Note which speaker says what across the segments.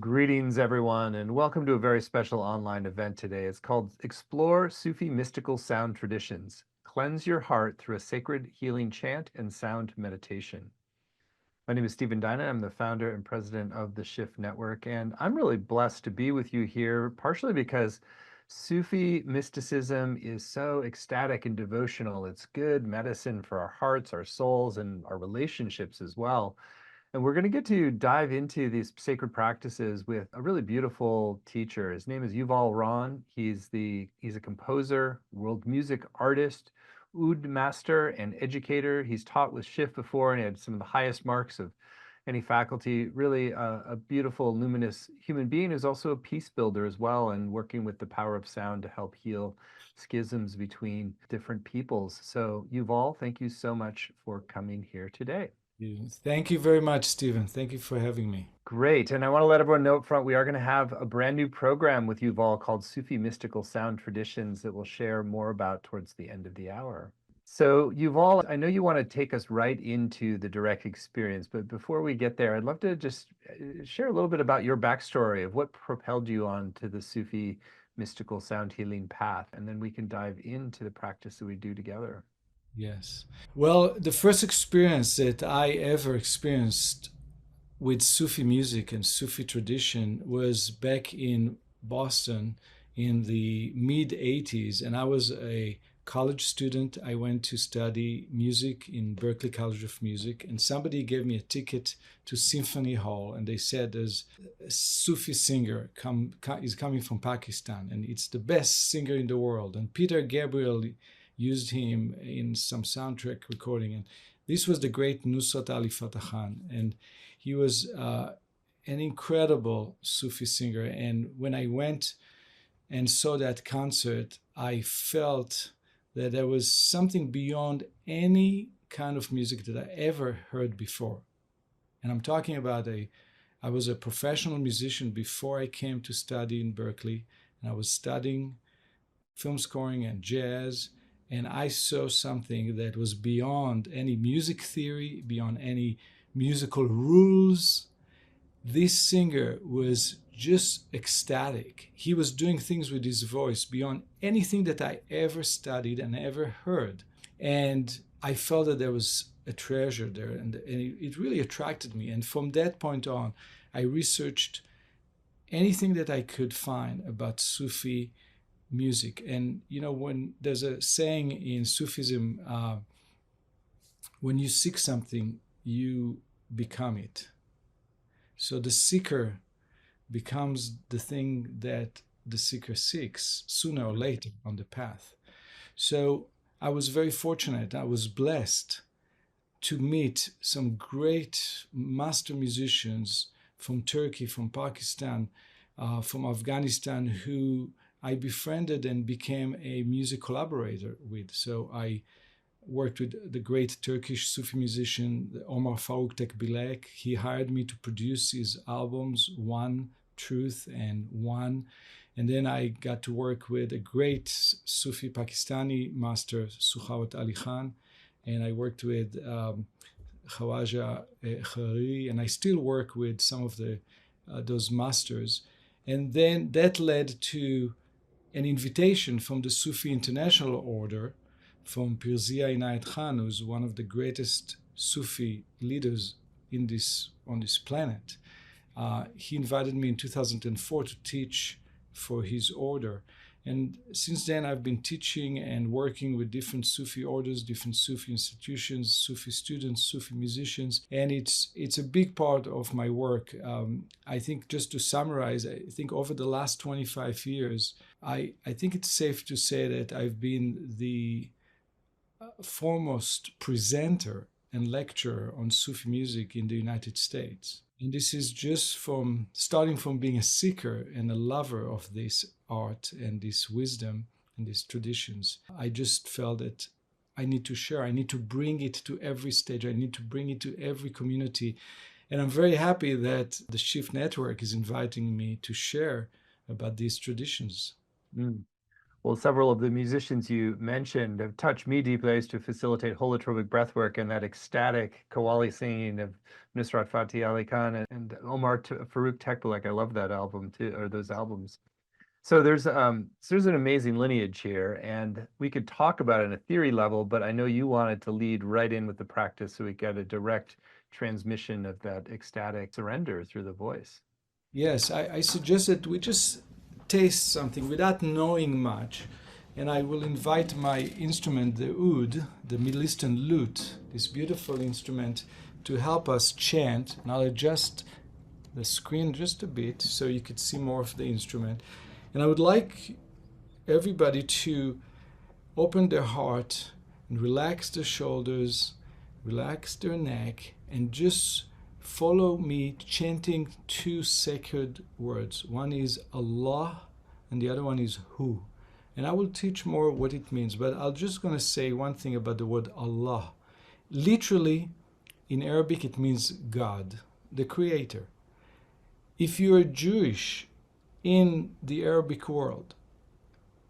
Speaker 1: greetings everyone, and welcome to a very special online event today. It's called Explore Sufi Mystical Sound Traditions. Cleanse your heart through a sacred healing chant and sound meditation. My name is Stephen Dyna. I'm the founder and president of the Shift Network, and I'm really blessed to be with you here, partially because Sufi mysticism is so ecstatic and devotional. It's good medicine for our hearts, our souls, and our relationships as well. And we're going to get to dive into these sacred practices with a really beautiful teacher. His name is Yuval Ron. He's a composer, world music artist, oud master, and educator. He's taught with Shift before and he had some of the highest marks of any faculty. Really a beautiful, luminous human being who's also a peace builder as well, and working with the power of sound to help heal schisms between different peoples. So Yuval, thank you so much for coming here today.
Speaker 2: Thank you very much, Stephen. Thank you for having me.
Speaker 1: Great. And I want to let everyone know up front, we are going to have a brand new program with Yuval called Sufi Mystical Sound Traditions that we'll share more about towards the end of the hour. So Yuval, I know you want to take us right into the direct experience, but before we get there, I'd love to just share a little bit about your backstory of what propelled you on to the Sufi mystical sound healing path, and then we can dive into the practice that we do together.
Speaker 2: Yes. Well, the first experience that I ever experienced with Sufi music and Sufi tradition was back in Boston in the mid 80s. And I was a college student. I went to study music in Berklee College of Music. And somebody gave me a ticket to Symphony Hall. And they said there's a Sufi singer is coming from Pakistan. And it's the best singer in the world. And Peter Gabriel used him in some soundtrack recording. And this was the great Nusrat Ali Fateh Khan. And he was an incredible Sufi singer. And when I went and saw that concert, I felt that there was something beyond any kind of music that I ever heard before. And I'm talking about I was a professional musician before I came to study in Berklee. And I was studying film scoring and jazz. And I saw something that was beyond any music theory, beyond any musical rules. This singer was just ecstatic. He was doing things with his voice beyond anything that I ever studied and ever heard. And I felt that there was a treasure there, and it really attracted me. And from that point on, I researched anything that I could find about Sufi music. And when there's a saying in Sufism, when you seek something, you become it. So the seeker becomes the thing that the seeker seeks sooner or later on the path. So I was very fortunate. I was blessed to meet some great master musicians from Turkey, from Pakistan, from Afghanistan, who I befriended and became a music collaborator with. So I worked with the great Turkish Sufi musician Omar Faruk Tekbilek. He hired me to produce his albums, One, Truth, and One. And then I got to work with a great Sufi Pakistani master, Sukhawat Ali Khan. And I worked with Khawaja Khariri, and I still work with some of those masters. And then that led to an invitation from the Sufi International Order, from Pirzia Inayat Khan, who's one of the greatest Sufi leaders on this planet. He invited me in 2004 to teach for his order. And since then, I've been teaching and working with different Sufi orders, different Sufi institutions, Sufi students, Sufi musicians, and it's a big part of my work. I think, just to summarize, I think over the last 25 years, I think it's safe to say that I've been the foremost presenter and lecturer on Sufi music in the United States. And this is just starting from being a seeker and a lover of this art and this wisdom and these traditions. I just felt that I need to share. I need to bring it to every stage. I need to bring it to every community. And I'm very happy that the Shift Network is inviting me to share about these traditions.
Speaker 1: Mm. Well, several of the musicians you mentioned have touched me deeply. I used to facilitate holotropic breathwork, and that ecstatic Qawwali singing of Nusrat Fateh Ali Khan and Farouk Tekbalek. I love that album too, or those albums. So there's an amazing lineage here, and we could talk about it on a theory level, but I know you wanted to lead right in with the practice so we get a direct transmission of that ecstatic surrender through the voice.
Speaker 2: Yes, I suggest that we just taste something without knowing much. And I will invite my instrument, the oud, the Middle Eastern lute, this beautiful instrument, to help us chant. And I'll adjust the screen just a bit so you could see more of the instrument. And I would like everybody to open their heart and relax their shoulders, relax their neck, and just follow me chanting two sacred words. One is Allah and the other one is Hu. And I will teach more what it means, but I'm just going to say one thing about the word Allah. Literally, in Arabic, it means God, the Creator. If you are Jewish in the Arabic world,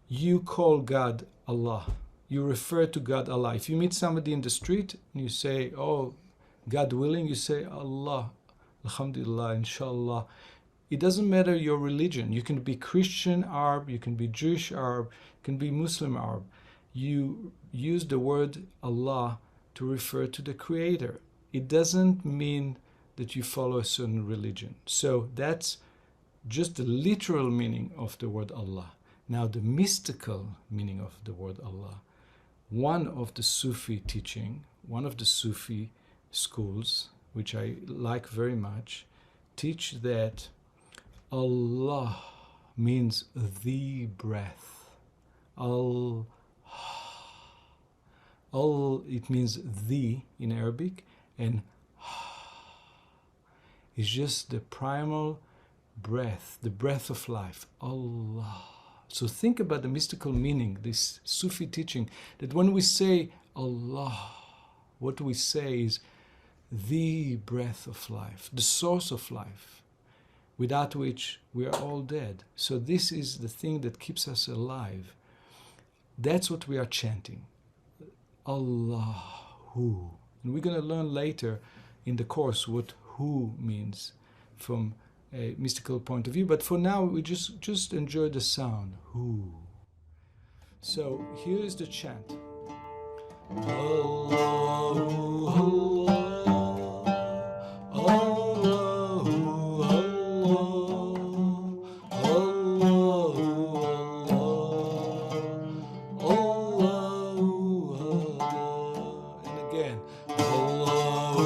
Speaker 2: you call God Allah. You refer to God Allah. If you meet somebody in the street and you say, oh, God willing, you say Allah, Alhamdulillah, Inshallah. It doesn't matter your religion. You can be Christian Arab, you can be Jewish Arab, you can be Muslim Arab. You use the word Allah to refer to the Creator. It doesn't mean that you follow a certain religion. So that's just the literal meaning of the word Allah. Now the mystical meaning of the word Allah. One of the Sufi teaching, one of the Sufi schools, which I like very much, teach that Allah means the breath. Al, it means the in Arabic, and is just the primal breath, the breath of life. Allah. So think about the mystical meaning, this Sufi teaching, that when we say Allah, what we say is the breath of life, the source of life, without which we are all dead. So this is the thing that keeps us alive. That's what we are chanting. Allahu. And we're going to learn later in the course what Hu means from a mystical point of view. But for now, we just enjoy the sound. Hu. So here is the chant. Allahu, Allah, Allahu, Allah, Allahu, Allah, Allahu, Allah. And again. Allahu,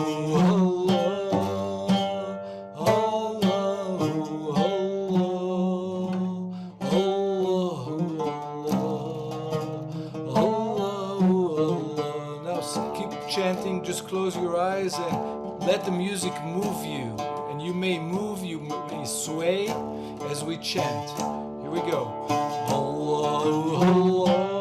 Speaker 2: chanting, just close your eyes and let the music move you. And you may move, you may sway as we chant. Here we go. Allahu, Allah.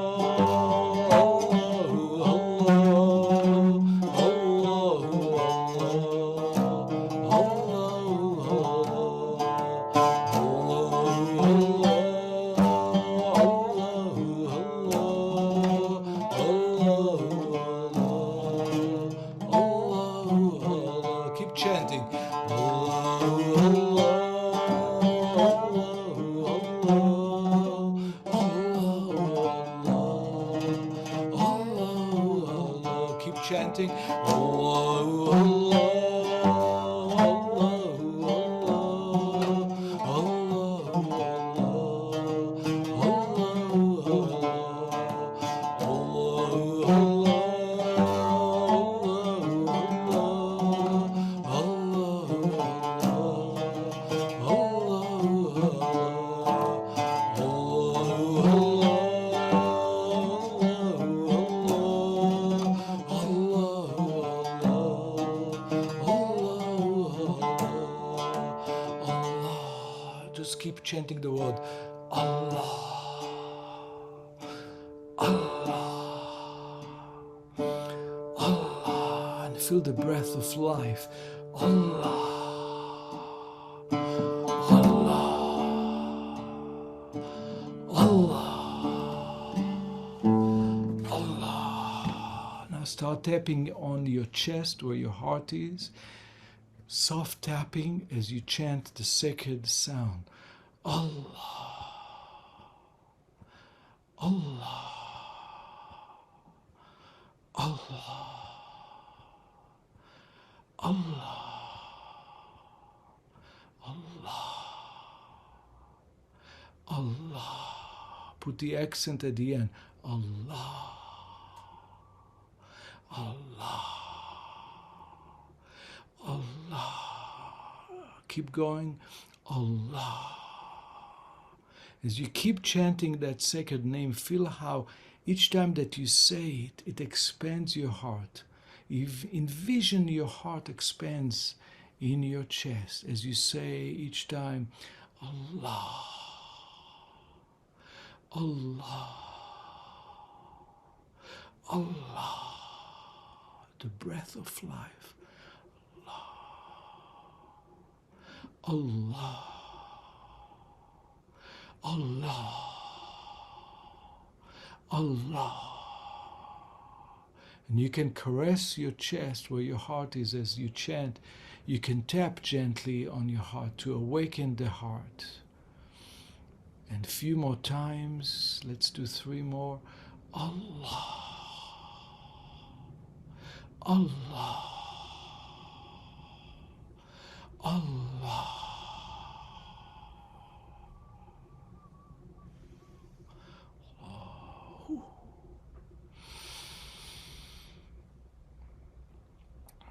Speaker 2: Chanting Allahu, Allah, Allahu, Allah, just keep chanting the word Allah, Allah, Allah, and feel the breath of life. Allah, Allah, Allah, Start tapping on your chest where your heart is. Soft tapping as you chant the sacred sound. Allah, Allah, Allah, Allah, Allah. Put the accent at the end. Allah, Allah, Allah. Keep going. Allah. As you keep chanting that sacred name, feel how each time that you say it, it expands your heart. Envision your heart expands in your chest as you say each time, Allah, Allah, Allah, the breath of life, Allah, Allah, Allah. And you can caress your chest where your heart is as you chant. You can tap gently on your heart to awaken the heart. And a few more times. Let's do 3 more. Allah, Allah, Allah.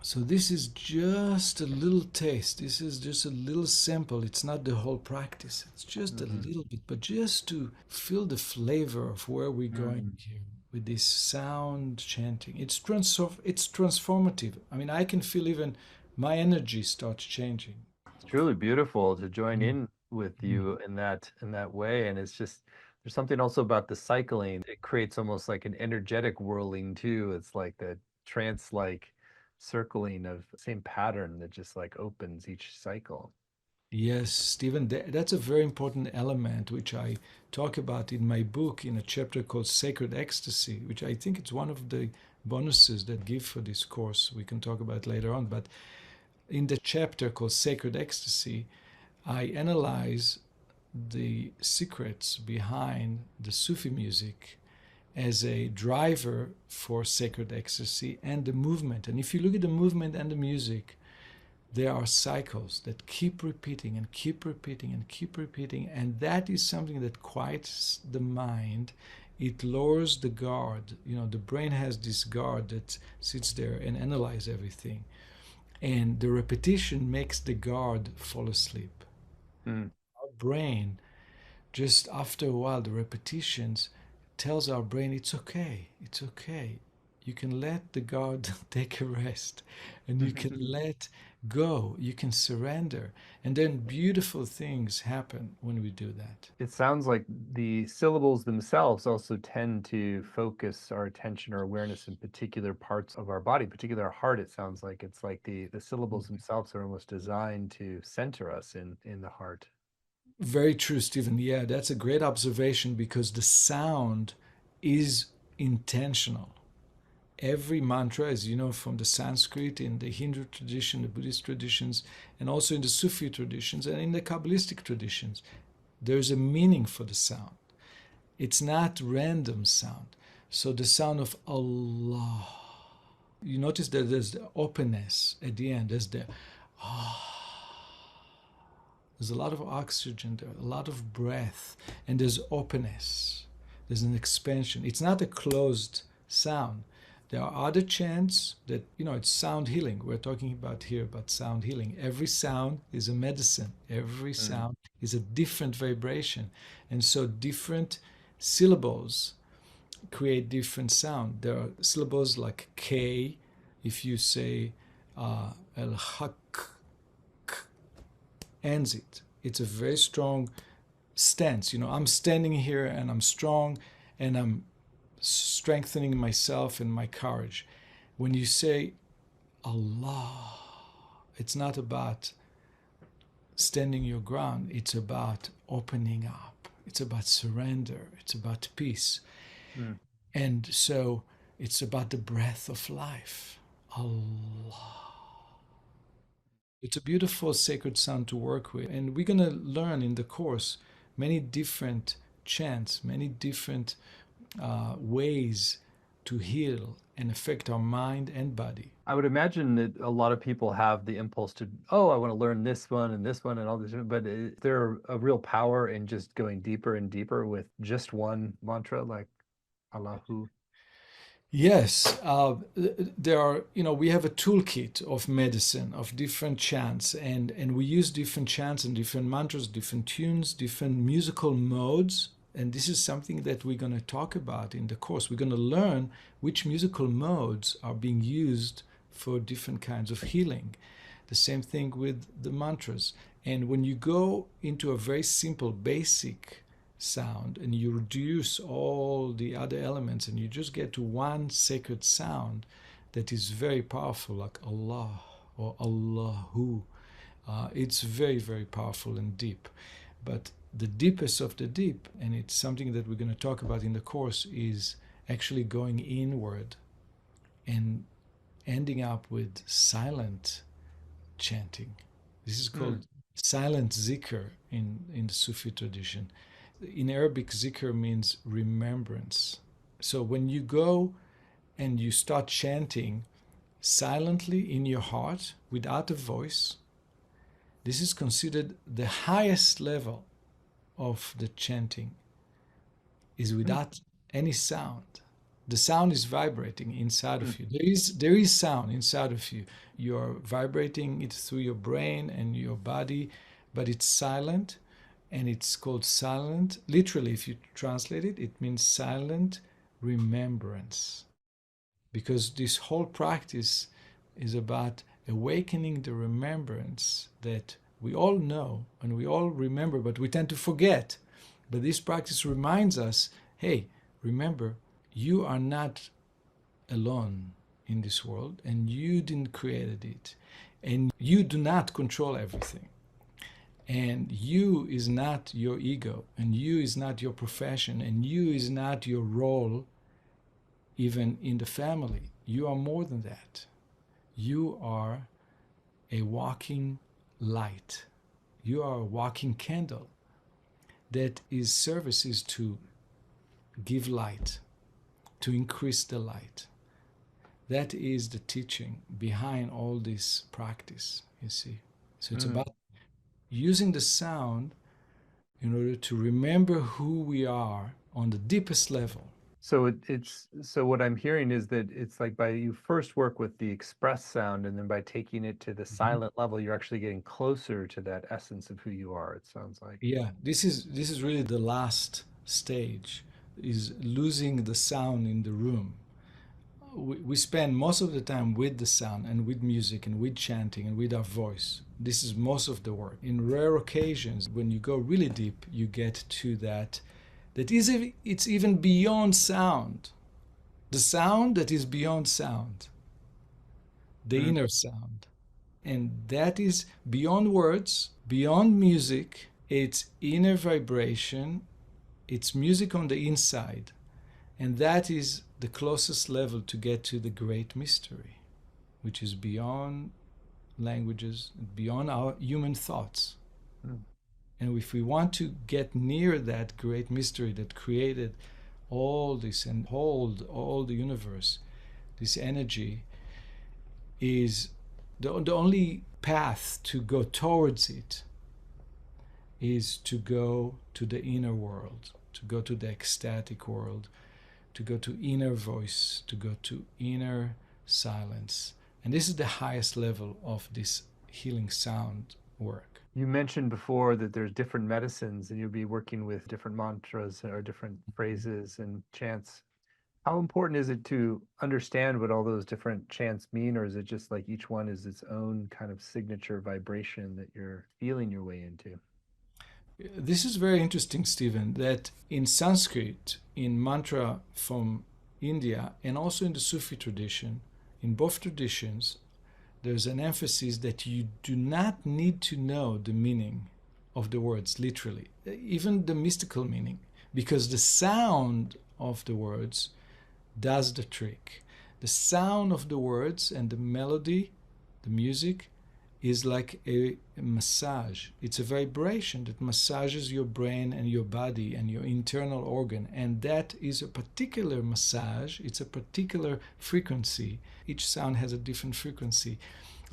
Speaker 2: So this is just a little taste. This is just a little sample. It's not the whole practice. It's just a little bit, but just to feel the flavor of where we're going here with this sound chanting. It's transformative. I mean, I can feel even my energy starts changing.
Speaker 1: It's truly beautiful to join in with you in that way. And it's just there's something also about the cycling. It creates almost like an energetic whirling too. It's like the trance-like circling of the same pattern that just like opens each cycle.
Speaker 2: Yes, Stephen, that's a very important element which I talk about in my book in a chapter called Sacred Ecstasy, which I think it's one of the bonuses that give for this course. We can talk about later on, but in the chapter called Sacred Ecstasy, I analyze the secrets behind the Sufi music as a driver for sacred ecstasy and the movement. And if you look at the movement and the music, there are cycles that keep repeating and keep repeating and keep repeating. And that is something that quiets the mind. It lowers the guard. You know, the brain has this guard that sits there and analyzes everything. And the repetition makes the guard fall asleep.
Speaker 1: Mm.
Speaker 2: Our brain, just after a while, the repetitions tells our brain it's okay, it's okay. You can let the guard take a rest and you can let go, you can surrender. And then beautiful things happen when we do that.
Speaker 1: It sounds like the syllables themselves also tend to focus our attention or awareness in particular parts of our body, particularly our heart. It sounds like it's like the syllables themselves are almost designed to center us in the heart.
Speaker 2: Very true, Stephen. Yeah, that's a great observation because the sound is intentional. Every mantra, as you know from the Sanskrit, in the Hindu tradition, the Buddhist traditions, and also in the Sufi traditions and in the Kabbalistic traditions, there's a meaning for the sound. It's not random sound. So the sound of Allah, you notice that there's the openness at the end. There's the there's a lot of oxygen there, a lot of breath, and there's openness. There's an expansion. It's not a closed sound. There are other chants that, you know, it's sound healing. We're talking about here about sound healing. Every sound is a medicine. Every sound is a different vibration. And so different syllables create different sound. There are syllables like K. If you say el-haq, ends it. It's a very strong stance. You know, I'm standing here and I'm strong and I'm strengthening myself and my courage. When you say Allah, it's not about standing your ground. It's about opening up. It's about surrender. It's about peace. And so It's about the breath of life. Allah. It's a beautiful sacred sound to work with. And we're going to learn in the course many different chants, many different ways to heal and affect our mind and body.
Speaker 1: I would imagine that a lot of people have the impulse to, oh, I want to learn this one and this one and all this, but is there a real power in just going deeper and deeper with just one mantra like Allahu?
Speaker 2: Yes, there are, we have a toolkit of medicine, of different chants, and we use different chants and different mantras, different tunes, different musical modes. And this is something that we're going to talk about in the course. We're going to learn which musical modes are being used for different kinds of healing. The same thing with the mantras. And when you go into a very simple, basic sound and you reduce all the other elements and you just get to one sacred sound that is very powerful, like Allah or Allahu, it's very, very powerful and deep. But the deepest of the deep, and it's something that we're going to talk about in the course, is actually going inward and ending up with silent chanting. This is called silent zikr in the Sufi tradition. In Arabic, zikr means remembrance. So when you go and you start chanting silently in your heart without a voice, this is considered the highest level of the chanting, is without any sound. The sound is vibrating inside of you. There is sound inside of you. You're vibrating it through your brain and your body, but it's silent, and it's called silent. Literally, if you translate it, it means silent remembrance. Because this whole practice is about awakening the remembrance that we all know and we all remember, but we tend to forget. But this practice reminds us, hey, remember, you are not alone in this world, and you didn't create it, and you do not control everything. And you is not your ego, and you is not your profession, and you is not your role even in the family. You are more than that. You are a walking light. You are a walking candle that is service is to give light, to increase the light. That is the teaching behind all this practice, you see. So it's about using the sound in order to remember who we are on the deepest level.
Speaker 1: So so what I'm hearing is that it's like by you first work with the express sound, and then by taking it to the silent level, you're actually getting closer to that essence of who you are, it sounds like.
Speaker 2: Yeah, this is really the last stage, is losing the sound in the room. We spend most of the time with the sound and with music and with chanting and with our voice. This is most of the work. In rare occasions, when you go really deep, you get to it's even beyond sound. The sound that is beyond sound. The inner sound. And that is beyond words, beyond music. It's inner vibration. It's music on the inside. And that is the closest level to get to the great mystery, which is beyond languages, beyond our human thoughts. And if we want to get near that great mystery that created all this and hold all the universe, this energy is the only path to go towards it is to go to the inner world, to go to the ecstatic world, to go to inner voice, to go to inner silence. And this is the highest level of this healing sound work.
Speaker 1: You mentioned before that there's different medicines and you'll be working with different mantras or different phrases and chants. How important is it to understand what all those different chants mean, or is it just like each one is its own kind of signature vibration that you're feeling your way into?
Speaker 2: This is very interesting, Stephen, that in Sanskrit, in mantra from India, and also in the Sufi tradition, in both traditions, there's an emphasis that you do not need to know the meaning of the words, literally, even the mystical meaning, because the sound of the words does the trick. The sound of the words and the melody, the music, is like a massage. It's a vibration that massages your brain and your body and your internal organ. And that is a particular massage. It's a particular frequency. Each sound has a different frequency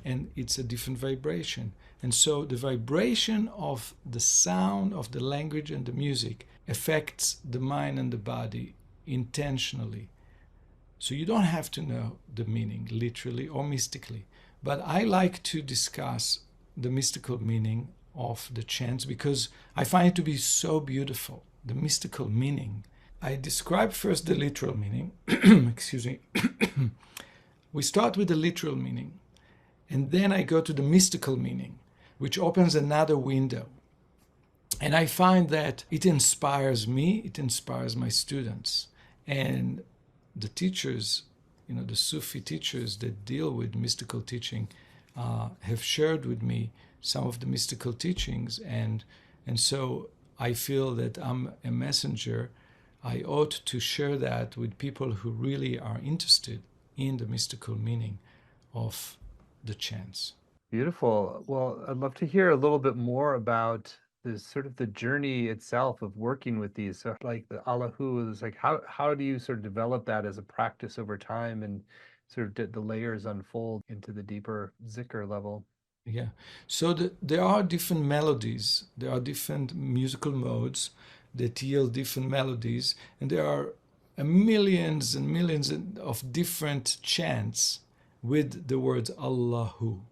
Speaker 2: and it's a different vibration. And so the vibration of the sound of the language and the music affects the mind and the body intentionally. So you don't have to know the meaning literally or mystically. But I like to discuss the mystical meaning of the chants because I find it to be so beautiful. The mystical meaning. I describe first the literal meaning. Excuse me. We start with the literal meaning, and then I go to the mystical meaning, which opens another window. And I find that it inspires me, it inspires my students. And the teachers, the Sufi teachers that deal with mystical teaching have shared with me some of the mystical teachings. And so I feel that I'm a messenger. I ought to share that with people who really are interested in the mystical meaning of the chants.
Speaker 1: Beautiful. Well, I'd love to hear a little bit more about the sort of the journey itself of working with these. So like the Allahu is like how do you sort of develop that as a practice over time and sort of did the layers unfold into the deeper zikr level?
Speaker 2: Yeah. So there are different melodies, there are different musical modes that yield different melodies, and there are millions and millions of different chants with the words Allahu.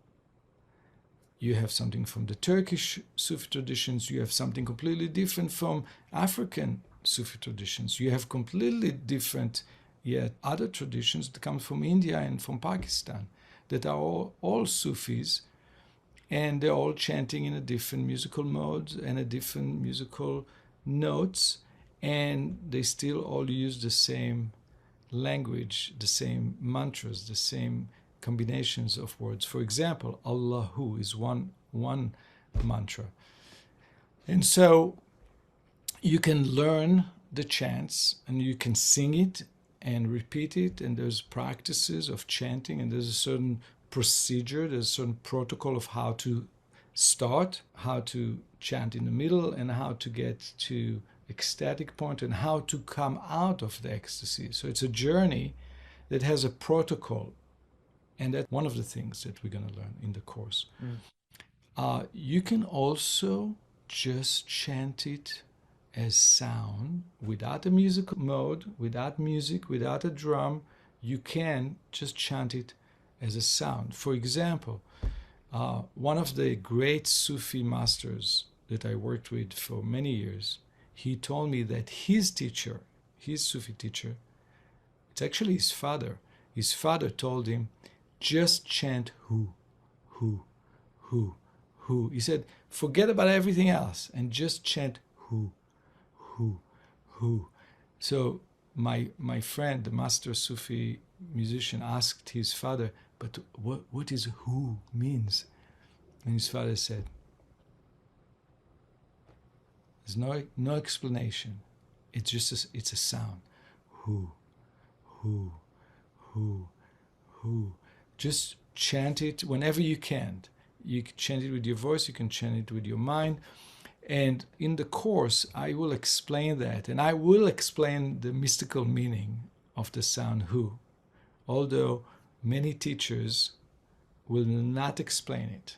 Speaker 2: You have something from the Turkish Sufi traditions, you have something completely different from African Sufi traditions, you have completely different yet other traditions that come from India and from Pakistan that are all Sufis, and they're all chanting in a different musical mode and a different musical notes, and they still all use the same language, the same mantras, the same combinations of words. For example, Allahu is one mantra. And so you can learn the chants and you can sing it and repeat it, and there's practices of chanting, and there's a certain procedure, there's a certain protocol of how to start, how to chant in the middle, and how to get to ecstatic point, and how to come out of the ecstasy. So it's a journey that has a protocol, and that's one of the things that we're going to learn in the course. You can also just chant it as sound without a musical mode, without music, without a drum. You can just chant it as a sound. For example, one of the great Sufi masters that I worked with for many years, he told me that his teacher, his Sufi teacher, it's actually his father. His father told him, just chant hu, hu, hu, hu. He said, forget about everything else and just chant hu, hu, hu. So my friend, the master Sufi musician, asked his father, but what is who means? And his father said, there's no explanation. It's just it's a sound. Who, who, who, who. Just chant it whenever you can. You can chant it with your voice, you can chant it with your mind. And in the course, I will explain that. And I will explain the mystical meaning of the sound who, although many teachers will not explain it.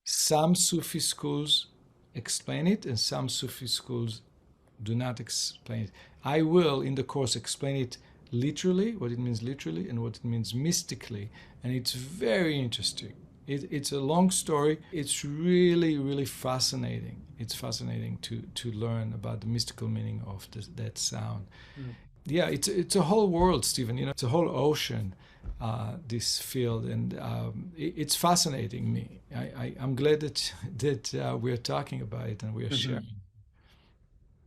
Speaker 2: Some Sufi schools explain it, and some Sufi schools do not explain it. I will, in the course, explain it literally, what it means literally, and what it means mystically. And it's very interesting. It's a long story. It's really, really fascinating. It's fascinating to learn about the mystical meaning of that sound. Yeah, it's a whole world, Stephen. It's a whole ocean, this field, and it's fascinating me. I'm glad that we're talking about it and we're sharing.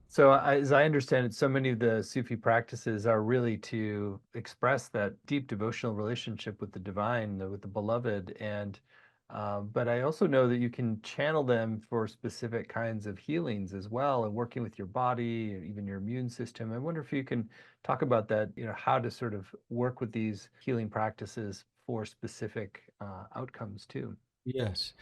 Speaker 1: So, as I understand it, so many of the Sufi practices are really to express that deep devotional relationship with the divine, with the beloved. And But I also know that you can channel them for specific kinds of healings as well, and working with your body and even your immune system. I wonder if you can talk about that, how to sort of work with these healing practices for specific outcomes too.
Speaker 2: Yes.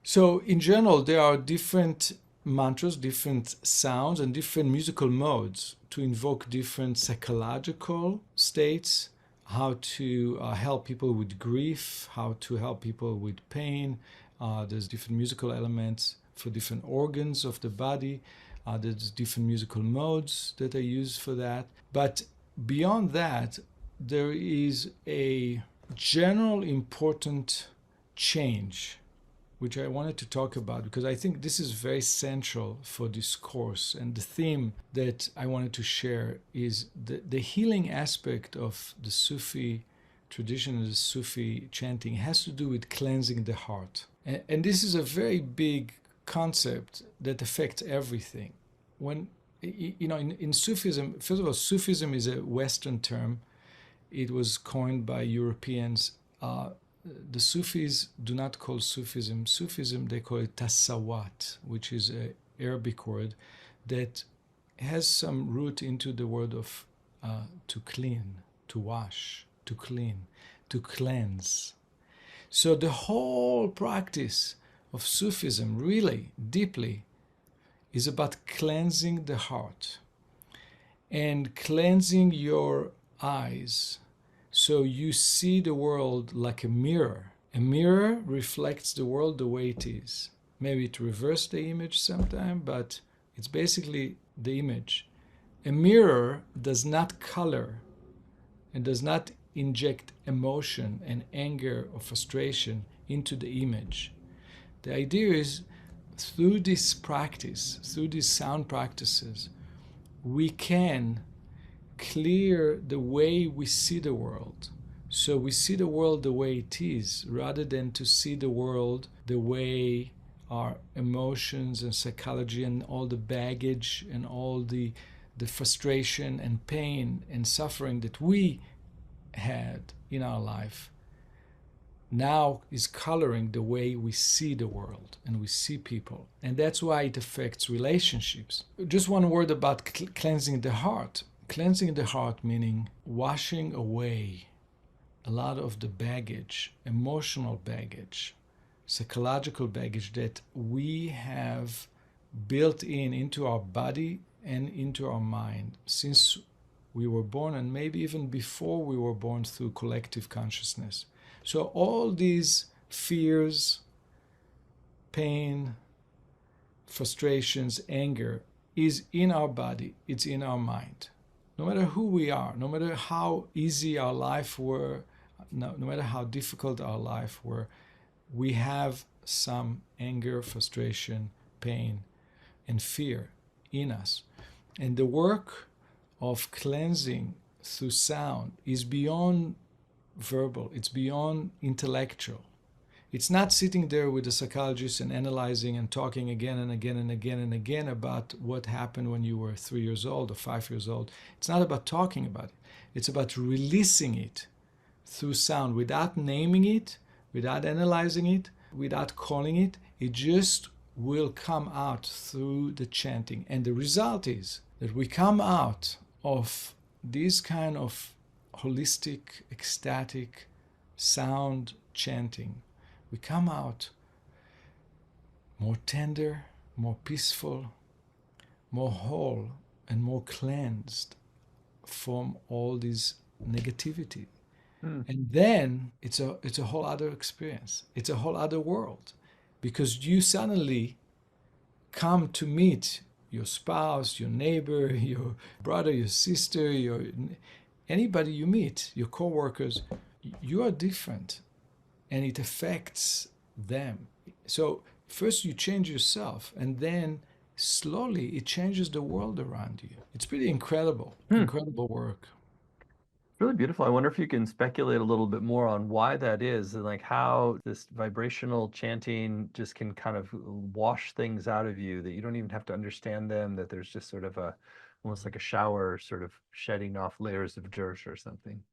Speaker 2: So, in general, there are different mantras, different sounds, and different musical modes to invoke different psychological states, how to help people with grief, how to help people with pain. There's different musical elements for different organs of the body. There's different musical modes that are used for that. But beyond that, there is a general important change which I wanted to talk about because I think this is very central for this course. And the theme that I wanted to share is the healing aspect of the Sufi tradition and the Sufi chanting has to do with cleansing the heart. And this is a very big concept that affects everything. When, in Sufism, first of all, Sufism is a Western term. It was coined by Europeans. The Sufis do not call Sufism Sufism, they call it tasawwat, which is an Arabic word that has some root into the word of to clean, to wash, to clean, to cleanse. So the whole practice of Sufism, really deeply, is about cleansing the heart and cleansing your eyes so you see the world like a mirror. A mirror reflects the world the way it is. Maybe it reverses the image sometime, but it's basically the image. A mirror does not color and does not inject emotion and anger or frustration into the image. The idea is through this practice, through these sound practices, we can clear the way we see the world. So we see the world the way it is rather than to see the world the way our emotions and psychology and all the baggage and all the frustration and pain and suffering that we had in our life now is coloring the way we see the world and we see people. And that's why it affects relationships. Just one word about cleansing the heart. Cleansing the heart meaning washing away a lot of the baggage, emotional baggage, psychological baggage that we have built into our body and into our mind since we were born, and maybe even before we were born through collective consciousness. So all these fears, pain, frustrations, anger is in our body, it's in our mind. No matter who we are, no matter how easy our life were, no matter how difficult our life were, we have some anger, frustration, pain, and fear in us. And the work of cleansing through sound is beyond verbal, it's beyond intellectual. It's not sitting there with a psychologist and analyzing and talking again and again and again and again about what happened when you were 3 years old or 5 years old. It's not about talking about it. It's about releasing it through sound without naming it, without analyzing it, without calling it. It just will come out through the chanting. And the result is that we come out of this kind of holistic, ecstatic sound chanting. We come out more tender, more peaceful, more whole, and more cleansed from all this negativity. And then it's a whole other experience. It's a whole other world because you suddenly come to meet your spouse, your neighbor, your brother, your sister, anybody you meet, your coworkers. You are different, and it affects them. So first you change yourself, and then slowly it changes the world around you. It's pretty incredible,
Speaker 1: Hmm.
Speaker 2: incredible work.
Speaker 1: Really beautiful. I wonder if you can speculate a little bit more on why that is and like how this vibrational chanting just can kind of wash things out of you that you don't even have to understand them, that there's just sort of almost like a shower sort of shedding off layers of dirt or something.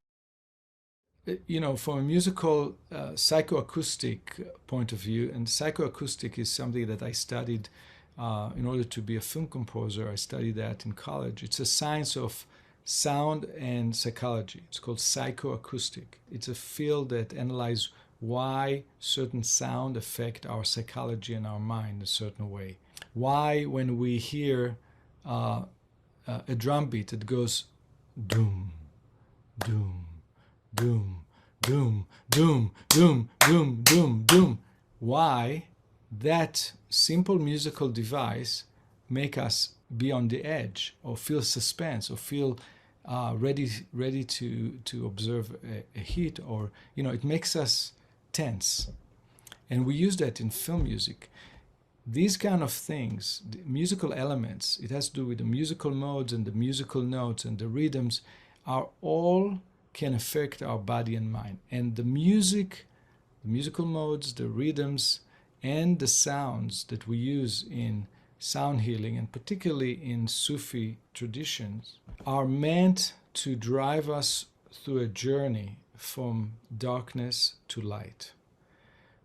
Speaker 2: from a musical psychoacoustic point of view, and psychoacoustic is something that I studied in order to be a film composer. I studied that in college. It's a science of sound and psychology. It's called psychoacoustic. It's a field that analyzes why certain sound affect our psychology and our mind in a certain way. Why, when we hear a drum beat, it goes doom, doom, doom, doom, doom, doom, doom, doom, doom. Why that simple musical device make us be on the edge or feel suspense or feel ready to observe a hit, or it makes us tense. And we use that in film music. These kind of things, the musical elements, it has to do with the musical modes and the musical notes and the rhythms, are all can affect our body and mind. And the music, the musical modes, the rhythms, and the sounds that we use in sound healing, and particularly in Sufi traditions, are meant to drive us through a journey from darkness to light,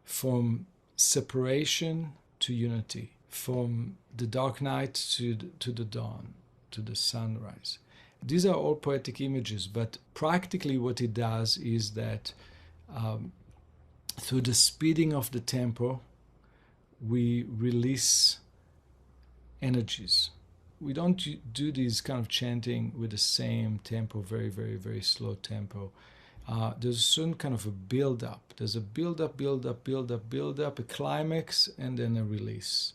Speaker 2: from separation to unity, from the dark night to the dawn, to the sunrise. These are all poetic images, but practically what it does is that through the speeding of the tempo, we release energies. We don't do these kind of chanting with the same tempo, very, very, very slow tempo. There's a certain kind of a build-up. There's a build-up, build-up, build-up, build-up, a climax, and then a release.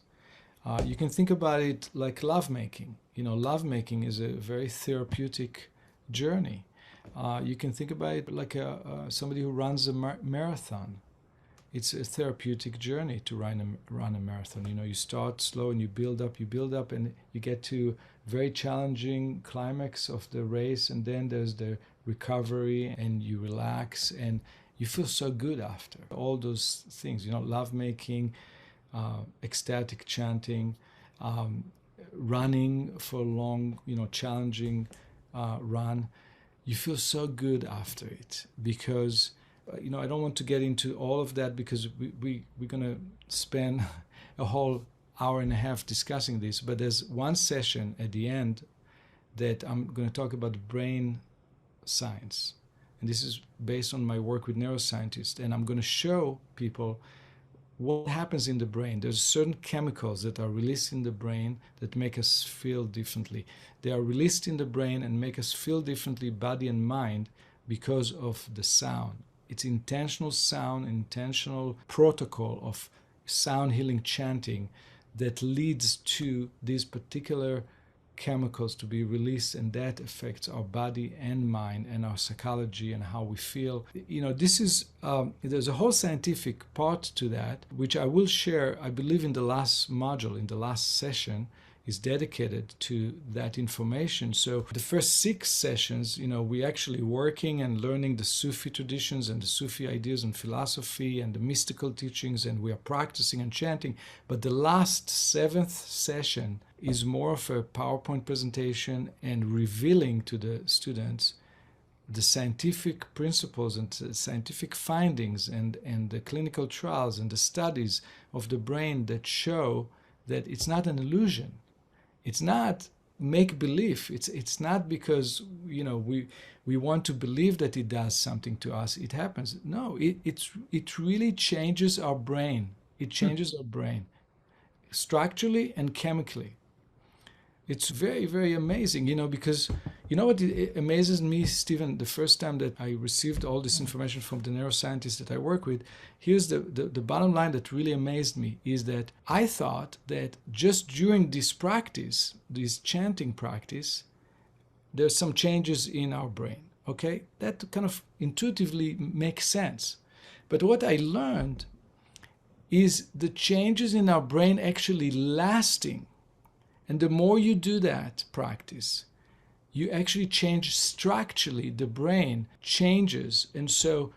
Speaker 2: You can think about it like lovemaking. Lovemaking is a very therapeutic journey. You can think about it like somebody who runs a marathon. It's a therapeutic journey to run a marathon. You start slow and you build up, and you get to very challenging climax of the race, and then there's the recovery, and you relax, and you feel so good after. All those things, lovemaking, ecstatic chanting, running for a long, challenging run. You feel so good after it because I don't want to get into all of that because we're going to spend a whole hour and a half discussing this. But there's one session at the end that I'm going to talk about brain science. And this is based on my work with neuroscientists. And I'm going to show people what happens in the brain. There's certain chemicals that are released in the brain that make us feel differently. They are released in the brain and make us feel differently, body and mind, because of the sound. It's intentional sound, intentional protocol of sound healing chanting that leads to these particular chemicals to be released, and that affects our body and mind and our psychology and how we feel. This is there's a whole scientific part to that, which I will share, I believe, in the last module, in the last session, is dedicated to that information. So the first 6 sessions, we actually working and learning the Sufi traditions and the Sufi ideas and philosophy and the mystical teachings, and we are practicing and chanting. But the last 7th session is more of a PowerPoint presentation and revealing to the students the scientific principles and the scientific findings and the clinical trials and the studies of the brain that show that it's not an illusion. It's not make-believe. It's not because we want to believe that it does something to us. It happens. No, it really changes our brain. It changes our brain structurally and chemically. It's very, very amazing, because what it amazes me, Stephen, the first time that I received all this information from the neuroscientists that I work with, here's the bottom line that really amazed me, is that I thought that just during this practice, this chanting practice, there's some changes in our brain, okay? That kind of intuitively makes sense. But what I learned is the changes in our brain actually lasting. And the more you do that practice, you actually change structurally. The brain changes. And so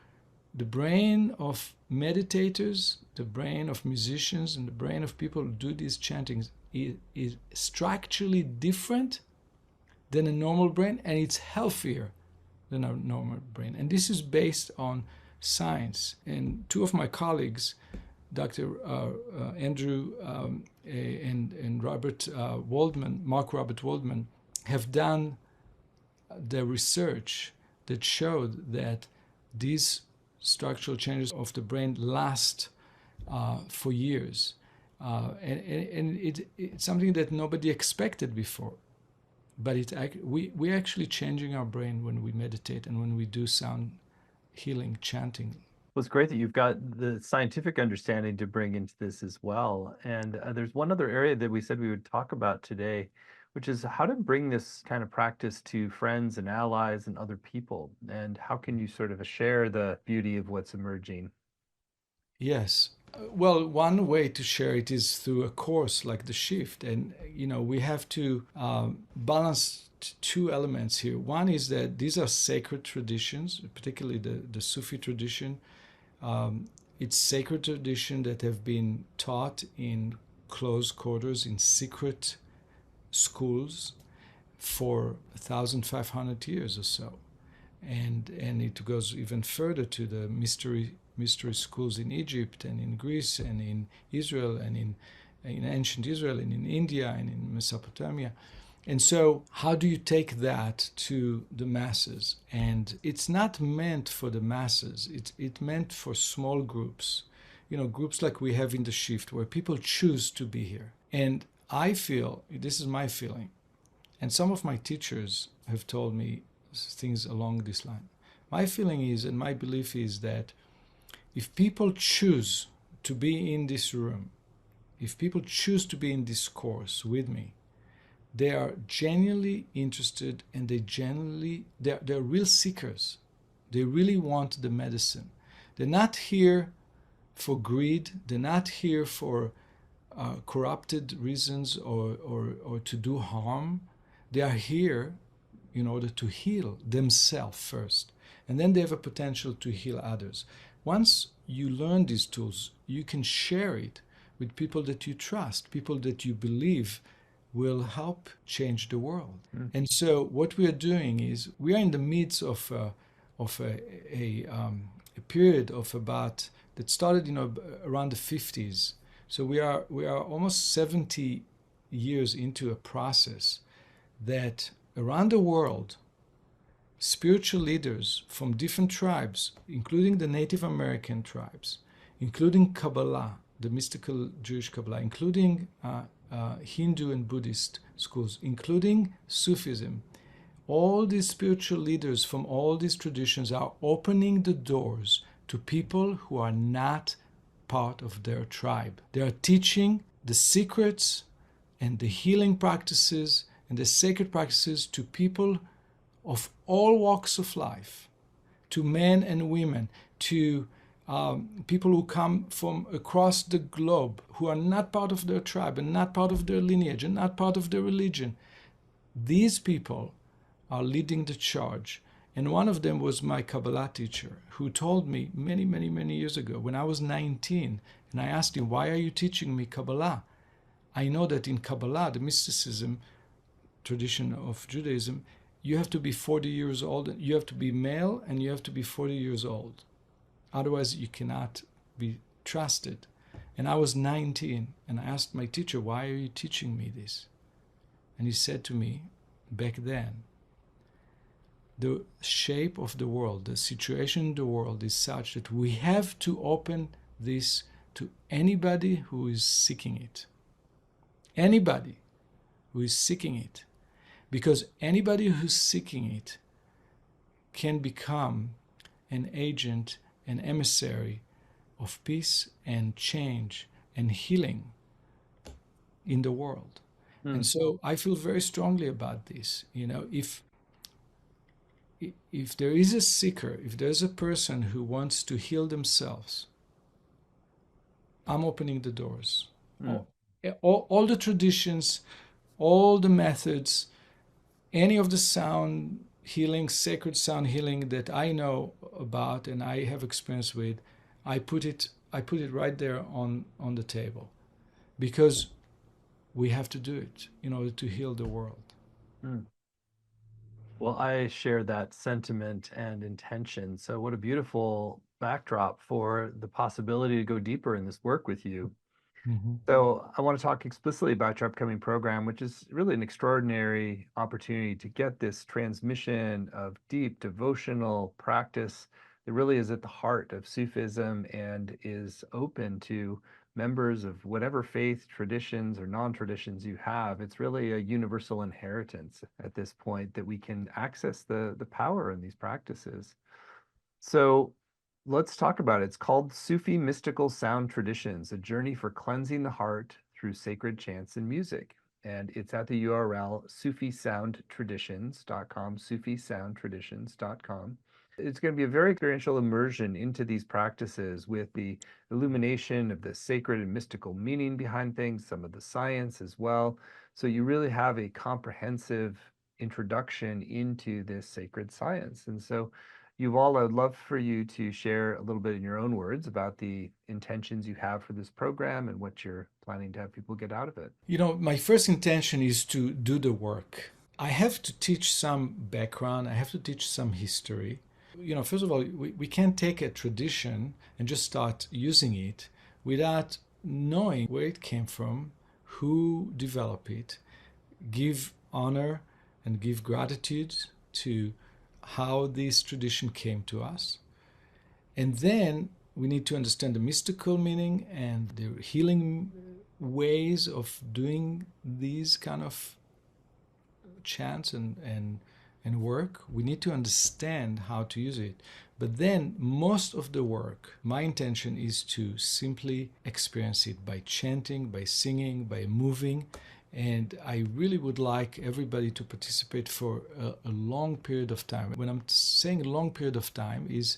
Speaker 2: the brain of meditators, the brain of musicians, and the brain of people who do these chantings is structurally different than a normal brain, and it's healthier than our normal brain. And this is based on science. And two of my colleagues, Dr. Andrew and Robert Waldman, Mark Robert Waldman, have done the research that showed that these structural changes of the brain last for years. It's something that nobody expected before. But we're actually changing our brain when we meditate and when we do sound healing, chanting.
Speaker 1: Well, it's great that you've got the scientific understanding to bring into this as well. And there's one other area that we said we would talk about today, which is how to bring this kind of practice to friends and allies and other people. And how can you sort of share the beauty of what's emerging?
Speaker 2: Yes. Well, one way to share it is through a course like the Shift. And, we have to balance two elements here. One is that these are sacred traditions, particularly the Sufi tradition. It's sacred tradition that have been taught in close quarters, in secret schools for 1,500 years or so. And it goes even further to the mystery schools in Egypt and in Greece and in Israel and in ancient Israel and in India and in Mesopotamia. And so, how do you take that to the masses? And it's not meant for the masses. It's meant for small groups, groups like we have in the Shift, where people choose to be here. And I feel, this is my feeling, and some of my teachers have told me things along this line. My feeling is, and my belief is that if people choose to be in this room, if people choose to be in this course with me, they are genuinely interested and they're real seekers. They really want the medicine. They're not here for greed. They're not here for corrupted reasons or to do harm. They are here in order to heal themselves first. And then they have a potential to heal others. Once you learn these tools, you can share it with people that you trust, people that you believe will help change the world. Mm. And so what we are doing is we are in the midst of a period of about that started around the 50s. So we are almost 70 years into a process that around the world, spiritual leaders from different tribes, including the Native American tribes, including Kabbalah, the mystical Jewish Kabbalah, including Hindu and Buddhist schools, including Sufism, all these spiritual leaders from all these traditions are opening the doors to people who are not part of their tribe. They are teaching the secrets and the healing practices and the sacred practices to people of all walks of life, to men and women, to people who come from across the globe, who are not part of their tribe and not part of their lineage and not part of their religion. These people are leading the charge. And one of them was my Kabbalah teacher, who told me many, many, many years ago, when I was 19, and I asked him, why are you teaching me Kabbalah? I know that in Kabbalah, the mysticism tradition of Judaism, you have to be 40 years old, you have to be male, and you have to be 40 years old. Otherwise, you cannot be trusted. And I was 19, and I asked my teacher, why are you teaching me this? And he said to me, back then, the shape of the world, the situation in the world is such that we have to open this to anybody who is seeking it. Anybody who is seeking it. Because anybody who's seeking it can become an agent, an emissary of peace and change and healing in the world. Mm. And so I feel very strongly about this. If there is a seeker, if there's a person who wants to heal themselves, I'm opening the doors. Mm. All the traditions, all the methods, any of the sound healing, sacred sound healing that I know about and I have experience with, I put it right there on the table, because we have to do it in order to heal the world.
Speaker 1: Mm. Well, I share that sentiment and intention. So, what a beautiful backdrop for the possibility to go deeper in this work with you.
Speaker 2: Mhm.
Speaker 1: So, I want to talk explicitly about your upcoming program, which is really an extraordinary opportunity to get this transmission of deep devotional practice that really is at the heart of Sufism and is open to members of whatever faith, traditions, or non-traditions you have. It's really a universal inheritance at this point that we can access the power in these practices. So let's talk about it. It's called Sufi Mystical Sound Traditions, a journey for cleansing the heart through sacred chants and music. And it's at the URL sufisoundtraditions.com, sufisoundtraditions.com. It's going to be a very experiential immersion into these practices with the illumination of the sacred and mystical meaning behind things, some of the science as well. So you really have a comprehensive introduction into this sacred science. And so Yuval, I would love for you to share a little bit in your own words about the intentions you have for this program and what you're planning to have people get out of it.
Speaker 2: My first intention is to do the work. I have to teach some background, I have to teach some history. First of all, we can't take a tradition and just start using it without knowing where it came from, who developed it, give honor and give gratitude to how this tradition came to us. And then we need to understand the mystical meaning and the healing ways of doing these kind of chants and work. We need to understand how to use it. But then most of the work, my intention is to simply experience it by chanting, by singing, by moving. And I really would like everybody to participate for a long period of time. When I'm saying a long period of time is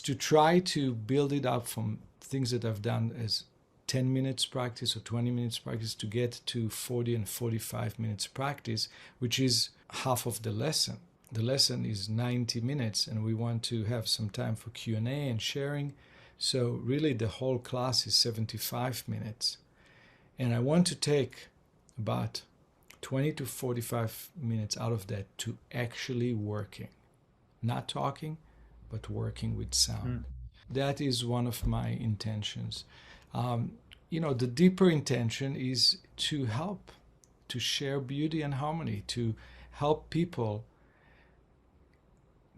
Speaker 2: to try to build it up from things that I've done as 10 minutes practice or 20 minutes practice to get to 40 and 45 minutes practice, which is half of the lesson. The lesson is 90 minutes and we want to have some time for Q&A and sharing. So really the whole class is 75 minutes. And I want to take about 20 to 45 minutes out of that to actually working, not talking, but working with sound.
Speaker 1: Mm,
Speaker 2: That is one of my intentions. Um, the deeper intention is to help, to share beauty and harmony, to help people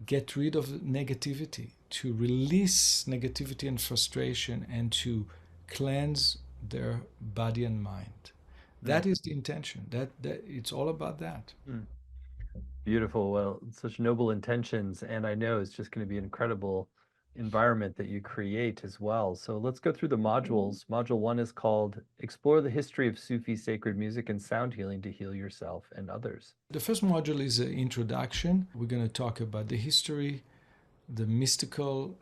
Speaker 2: get rid of negativity, to release negativity and frustration, and to cleanse their body and mind.
Speaker 1: mm,
Speaker 2: That is the intention. That it's all about that.
Speaker 1: mm. Beautiful. Well, such noble intentions. And I know it's just going to be an incredible environment that you create as well. So let's go through the modules. Module one is called Explore the History of Sufi Sacred Music and Sound Healing to Heal Yourself and Others.
Speaker 2: The first module is an introduction. We're going to talk about the history, the mystical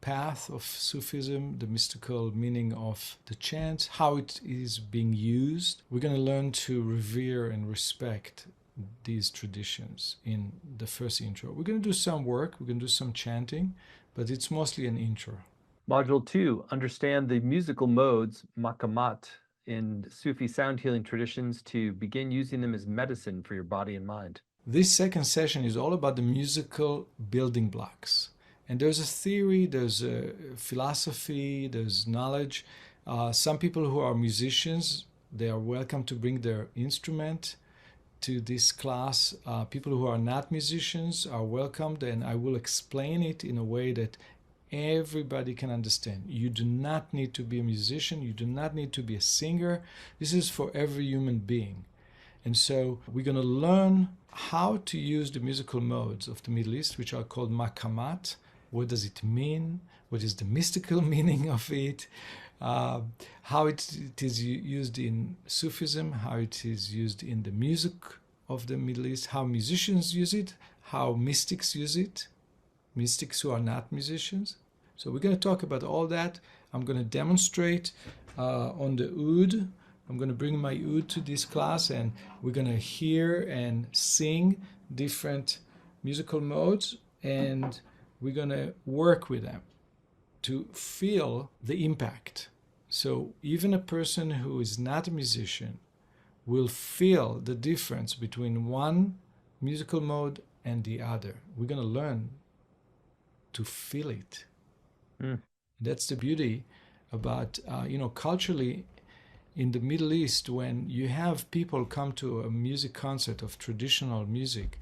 Speaker 2: path of Sufism, the mystical meaning of the chant, how it is being used. We're going to learn to revere and respect these traditions in the first intro. We're going to do some work, we're going to do some chanting, but it's mostly an intro.
Speaker 1: Module two, understand the musical modes, maqamat, in Sufi sound healing traditions to begin using them as medicine for your body and mind.
Speaker 2: This second session is all about the musical building blocks. And there's a theory, there's a philosophy, there's knowledge. Some people who are musicians, they are welcome to bring their instrument to this class. People who are not musicians are welcomed, and I will explain it in a way that everybody can understand. You do not need to be a musician, you do not need to be a singer. This is for every human being. And so we're going to learn how to use the musical modes of the Middle East, which are called maqamat. What does it mean? What is the mystical meaning of it? How it is used in Sufism, how it is used in the music of the Middle East, how musicians use it, how mystics use it, mystics who are not musicians. So we're going to talk about all that. I'm going to demonstrate on the oud. I'm going to bring my oud to this class and we're going to hear and sing different musical modes and we're going to work with them to feel the impact. So even a person who is not a musician will feel the difference between one musical mode and the other. We're going to learn to feel it.
Speaker 1: Mm.
Speaker 2: That's the beauty about, culturally in the Middle East, when you have people come to a music concert of traditional music,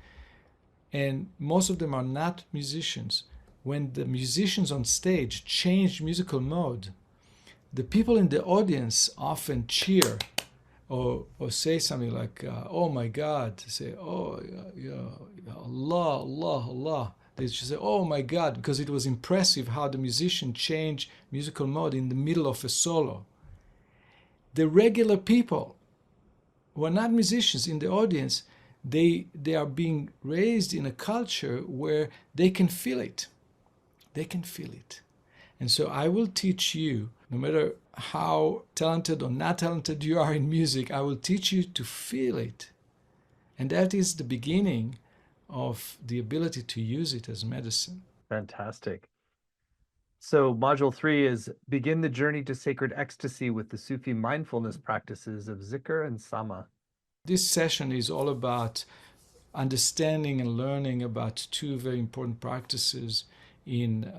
Speaker 2: and most of them are not musicians, when the musicians on stage change musical mode, the people in the audience often cheer or say something like, "Oh my God!" Say, "Oh, Allah, Allah, Allah." They should say, "Oh my God," because it was impressive how the musician changed musical mode in the middle of a solo. The regular people who are not musicians in the audience, they are being raised in a culture where they can feel it. They can feel it. And so I will teach you, no matter how talented or not talented you are in music, I will teach you to feel it. And that is the beginning of the ability to use it as medicine.
Speaker 1: Fantastic. So, module 3 is begin the journey to sacred ecstasy with the Sufi mindfulness practices of zikr and sama.
Speaker 2: This session is all about understanding and learning about two very important practices in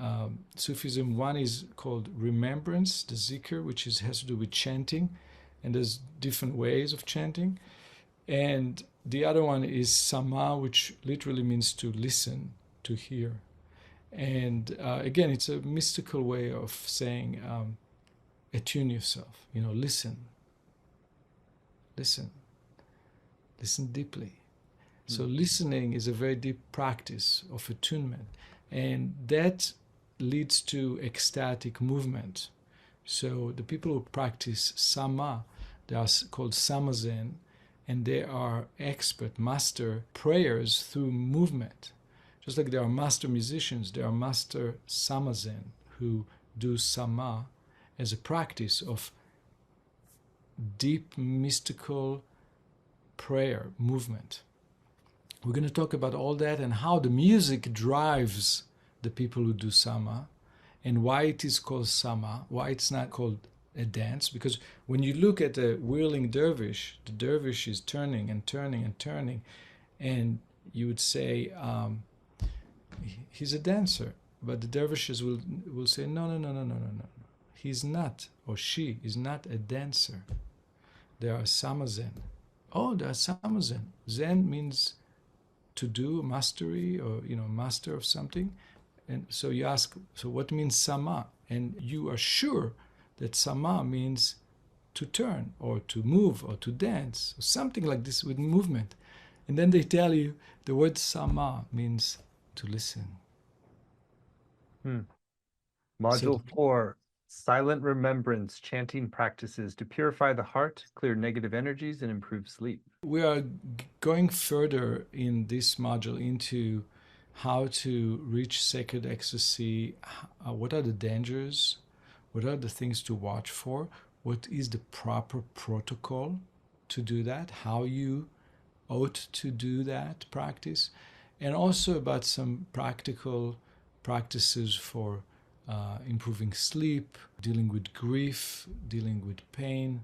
Speaker 2: Sufism. One is called remembrance, the zikr, which has to do with chanting, and there's different ways of chanting. And the other one is sama, which literally means to listen, to hear. And again, it's a mystical way of saying attune yourself, listen, listen, listen deeply. So listening is a very deep practice of attunement, and that leads to ecstatic movement. So the people who practice sama, they are called samazen, and they are expert, master prayers through movement. Just like there are master musicians, there are master samazen who do sama as a practice of deep mystical prayer movement. We're going to talk about all that and how the music drives the people who do sama, and why it is called sama, why it's not called a dance. Because when you look at a whirling dervish, the dervish is turning and turning and turning, and you would say he's a dancer. But the dervishes will say, no, no, no, no, no, no, no. He's not, or she is not a dancer. They are samazen. Oh, they are samazen. Zen means to do, mastery, or master of something. And so you ask, so what means sama? And you are sure that sama means to turn or to move or to dance or something like this with movement. And then they tell you the word sama means to listen.
Speaker 1: Module 4, silent remembrance chanting practices to purify the heart, clear negative energies, and improve sleep.
Speaker 2: We are going further in this module into how to reach sacred ecstasy. What are the dangers? What are the things to watch for? What is the proper protocol to do that? How you ought to do that practice? And also about some practical practices for improving sleep, dealing with grief, dealing with pain.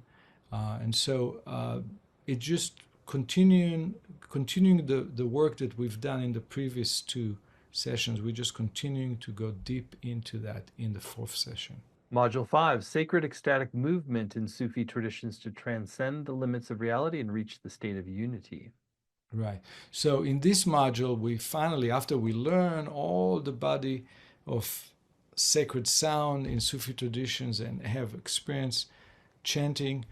Speaker 2: And so it just continuing the work that we've done in the previous two sessions. We're just continuing to go deep into that in the fourth session.
Speaker 1: Module 5, sacred ecstatic movement in Sufi traditions to transcend the limits of reality and reach the state of unity.
Speaker 2: Right. So in this module, we finally, after we learn all the body of sacred sound in Sufi traditions and have experience chanting,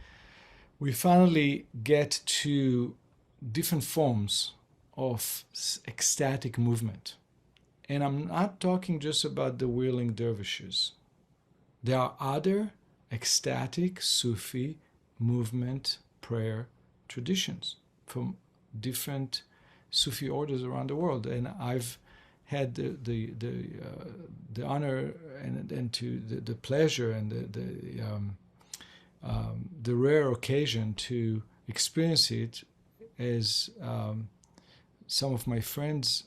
Speaker 2: we finally get to different forms of ecstatic movement. And I'm not talking just about the whirling dervishes. There are other ecstatic Sufi movement prayer traditions from different Sufi orders around the world, and I've had the honor and to the pleasure and the rare occasion to experience it as some of my friends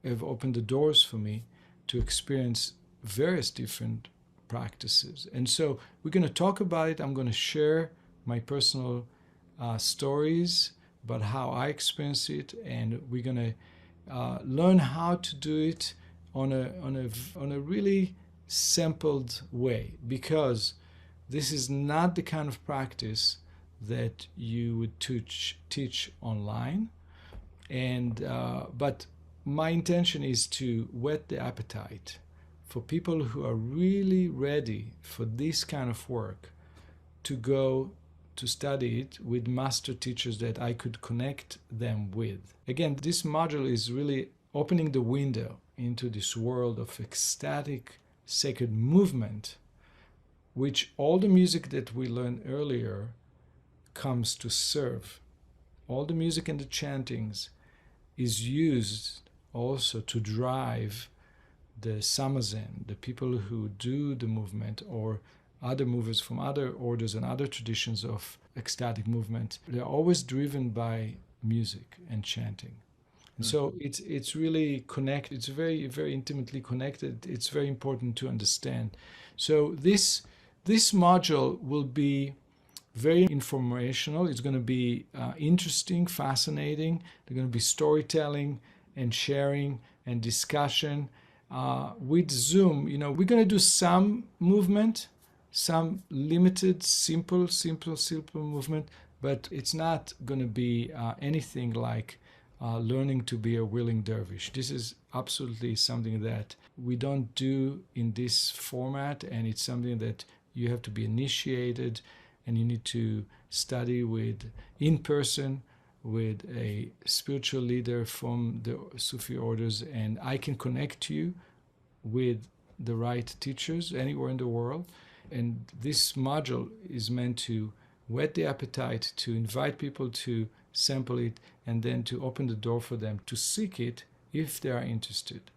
Speaker 2: have opened the doors for me to experience various different practices. And so we're going to talk about it. I'm going to share my personal stories about how I experience it, and we're gonna learn how to do it on a really sampled way, because this is not the kind of practice that you would teach online. And but my intention is to whet the appetite for people who are really ready for this kind of work to go to study it with master teachers that I could connect them with. Again, this module is really opening the window into this world of ecstatic sacred movement, which all the music that we learned earlier comes to serve. All the music and the chantings is used also to drive the Samazen, the people who do the movement, or other movers from other orders and other traditions of ecstatic movement. They're always driven by music and chanting. And so it's really connected. It's very intimately connected. It's very important to understand. So this module will be very informational. It's going to be interesting, fascinating. There's going to be storytelling and sharing and discussion. With Zoom, we're going to do some movement, some limited, simple movement, but it's not going to be anything like learning to be a willing dervish. This is absolutely something that we don't do in this format, and it's something that you have to be initiated, and you need to study in person with a spiritual leader from the Sufi orders, and I can connect you with the right teachers anywhere in the world. And this module is meant to whet the appetite, to invite people to sample it, and then to open the door for them to seek it if they are interested.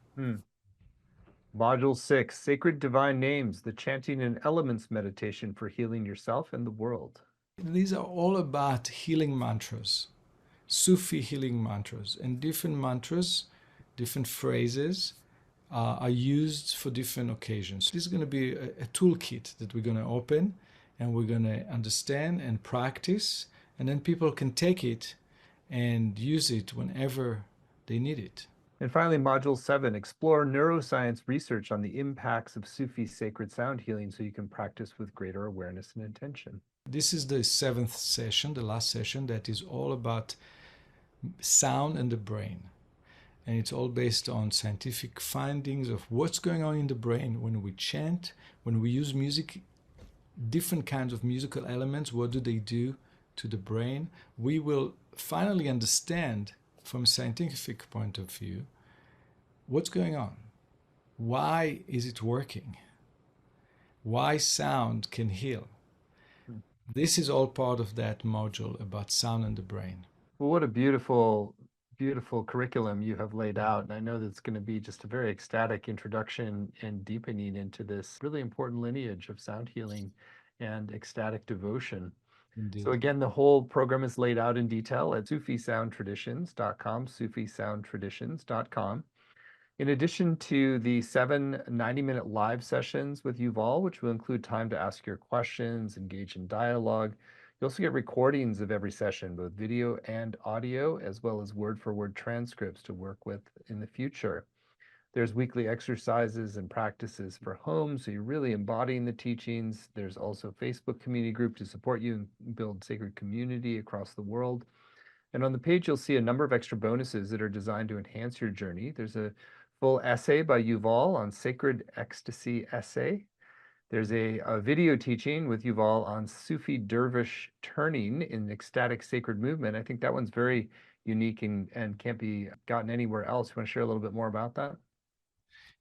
Speaker 1: Module 6, Sacred Divine Names, the Chanting and Elements Meditation for Healing Yourself and the World.
Speaker 2: These are all about healing mantras, Sufi healing mantras, and different mantras, different phrases are used for different occasions. This is going to be a toolkit that we're going to open, and we're going to understand and practice, and then people can take it and use it whenever they need it.
Speaker 1: And finally, Module 7, Explore Neuroscience Research on the Impacts of Sufi Sacred Sound Healing so you can practice with greater awareness and intention.
Speaker 2: This is the 7th session, the last session, that is all about sound and the brain. And it's all based on scientific findings of what's going on in the brain when we chant, when we use music, different kinds of musical elements, what do they do to the brain. We will finally understand from a scientific point of view what's going on. Why is it working? Why sound can heal? This is all part of that module about sound and the brain.
Speaker 1: Well, what a beautiful, beautiful curriculum you have laid out. And I know that it's going to be just a very ecstatic introduction and deepening into this really important lineage of sound healing and ecstatic devotion.
Speaker 2: Indeed.
Speaker 1: So again, the whole program is laid out in detail at sufisoundtraditions.com, sufisoundtraditions.com. In addition to the 7 90-minute live sessions with Yuval, which will include time to ask your questions, engage in dialogue, you also get recordings of every session, both video and audio, as well as word-for-word transcripts to work with in the future. There's weekly exercises and practices for home, so you're really embodying the teachings. There's also a Facebook community group to support you and build sacred community across the world. And on the page, you'll see a number of extra bonuses that are designed to enhance your journey. There's a full essay by Yuval on sacred ecstasy essay. There's a video teaching with Yuval on Sufi dervish turning in ecstatic sacred movement. I think that one's very unique and can't be gotten anywhere else. You want to share a little bit more about that?